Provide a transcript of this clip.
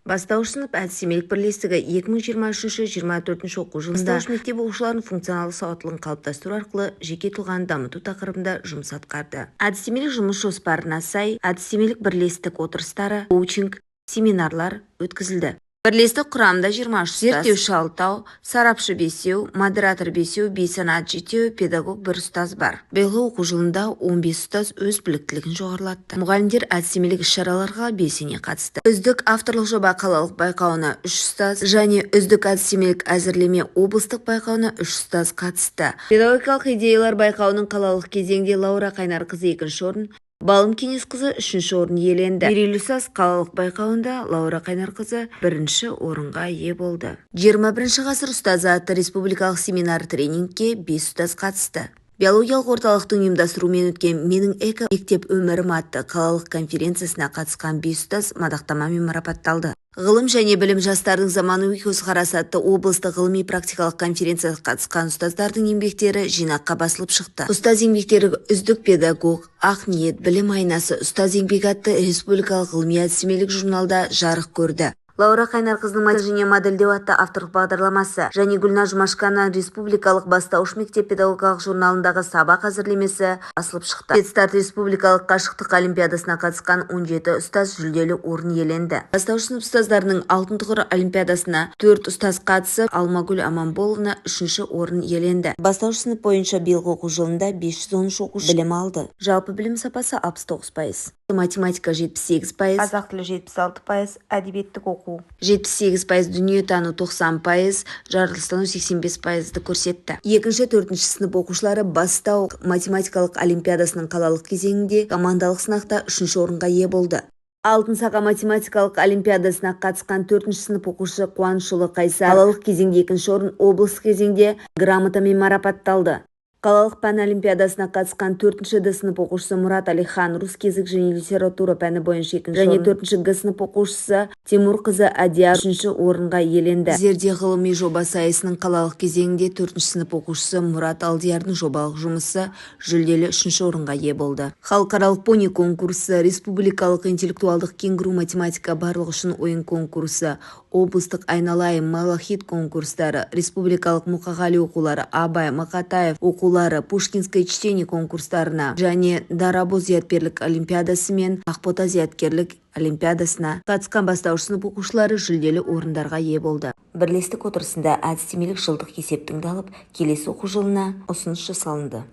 Бастауыш сынып әдістемелік бірлестігі 2023-24 оқу жылында бастауыш мектеп оқушыларының функционалдық сауаттылығын қалыптастыру арқылы жеке тұлғаны дамыту тақырыбында жұмыс атқарды. Әдістемелік жұмыс жоспарына сай әдістемелік бірлестік отырыстары, коучинг, семинарлар өткізілді. Бірлестік құрамында 23 зерттеуші 6, сарапшы 5, модератор 5, бейсанат 7, педагог 1 ұстаз бар. Биылғы оқу жылында 15 ұстаз өз біліктілігін жоғарылатты. Мұғалімдер әдістемелік іс-шараларға белсене қатысты. Үздік авторлық жоба қалалық байқауына 3 ұстаз және үздік әдістемелік әзірлеме облыстық байқауына 3 ұстаз қатысты. Педагогикалық идеялар байқауының қалалық кезеңде Лаура Қайнарқызы 2-ші орын, Балым Кенесқызы 3-ші орын иеленді. Мерейлі-саз қалалық байқауында Лаура Қайнарқызы 1-ші орынға ие болды. 21 ғасыр ұстазы атты республикалық семинар тренингке 5 ұстаз қатысты. Биологиялық орталықтың ұйымдастыруымен өткен «Менің эко-мектеп өмірім» атты қалалық конференциясына қатысқан 5 ұстаз мадақтамамен марапатталды. Ғылым және білім жастардың заманауи көзқарасы атты облыстық ғылыми-практикалық конференцияға қатысқан ұстаздардың еңбектері жинаққа басылып шықты. Ұстаз еңбектері үздік педагог, ақ ниет, білім айнасы, ұстаз еңбек атты республикалық ғылыми-әдістемелік журналда жарық көрді. Лаура Қайнарқызының және модельдеу атты авторлық бағдарламасы және Гүлназ Жұмашқанның республикалық бастауыш мектеп педагогикалық журналындағы сабақ әзірлемесі басылып шықты. Педстарт республикалық қашықтық олимпиадасына қатысқан 17 ұстаз жүлделі орын иеленді. Бастауыш сынып ұстаздарының алтын тұғыр олимпиадасына 4 ұстаз қатысып, Алмагүл Аманболовна 3-ші орын иеленді. Бастауыш сынып бойынша биылғы оқу жылында 513 оқушы білім алды. Жалпы білім сапасы 69%. Математика 78%, қазақ тілі 76%, әдебиеттік оқу 78%, дүниетану 90%, жаратылыстану 85%-ді көрсетті. 2-4 сынып оқушылары бастау математикалық олимпиадасының қалалық кезеңінде командалық сынақта 3-ші орынға ие болды. Алтын сақа математикалық олимпиадасына қатысқан 4-ші сынып оқушысы Қуанышұлы Қайсар қалалық кезеңде 2-ші орын, облыстық кезеңде грамотамен марапатталды. Қалалық пән олимпиадасына қатысқан 4-ші Д сынып оқушысы Мұрат Алихан русский язык және литература пәні бойынша 2-ші және 4-ші Г сынып оқушысы Тимур қызы Адияр 3-ші орынға иеленді. Зерде ғылыми жоба сайысының қалалық кезеңінде 4-ші сынып оқушысы Мұрат Алдиярдың жобалық жұмысы жүлделі 3-ші орынға ие болды. Халықаралық пони конкурсы, республикалық интеллектуалдық кенгуру математика барлық үшін ойын конкурсы, облыстық айналайым малахит конкурстары, республикалық мұқағали оқулары, Абай, Мақатаев оқулары, Пушкинское чтение конкурстарына және Дарабоз зияткерлік олимпиадасы мен Ақбота зияткерлік олимпиадасына қатысқан бастауыш сынып оқушылары жүлделі орындарға ие болды. Бірлестік отырысында әдістемелік жылдық есеп тыңдалып, келесі оқу жылына ұсыныс жасалынды.